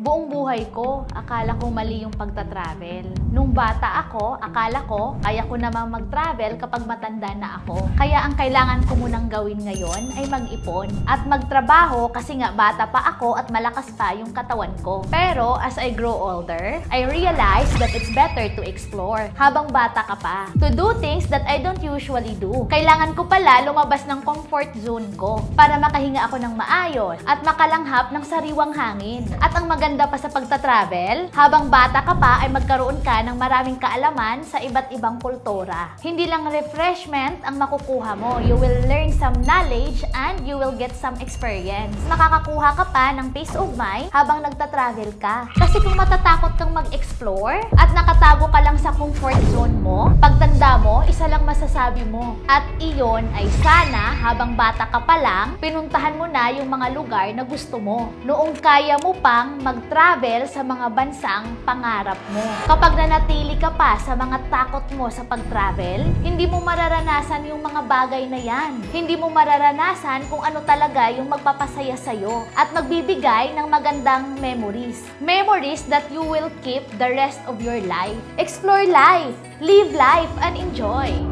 Buong buhay ko, akala ko mali yung pagta-travel. Nung bata ako, akala ko kaya ko namang mag-travel kapag matanda na ako. Kaya ang kailangan ko munang gawin ngayon ay mag-ipon at magtrabaho kasi nga bata pa ako at malakas pa yung katawan ko. Pero as I grow older, I realized that it's better to explore habang bata ka pa. To do things that I don't usually do. Kailangan ko pala lumabas ng comfort zone ko para makahinga ako ng maayos at makalanghap ng sariwang hangin. At ang maganda pa sa pagta-travel, habang bata ka pa ay magkaroon ka ng maraming kaalaman sa iba't ibang kultura. Hindi lang refreshment ang makukuha mo. You will learn some knowledge and you will get some experience. Makakakuha ka pa ng peace of mind habang nagta-travel ka. Kasi kung matatakot kang mag-explore at nakatago ka lang sa comfort zone mo, pagtanda mo, isa lang masasabi mo. At iyon ay sana habang bata ka pa lang, pinuntahan mo na yung mga lugar na gusto mo. Noong kaya mo pang mag-travel sa mga bansang pangarap mo. Kapag nanatili ka pa sa mga takot mo sa pag-travel, hindi mo mararanasan yung mga bagay na yan. Hindi mo mararanasan kung ano talaga yung magpapasaya sa'yo at magbibigay ng magandang memories. Memories that you will keep the rest of your life. Explore life, live life, and enjoy.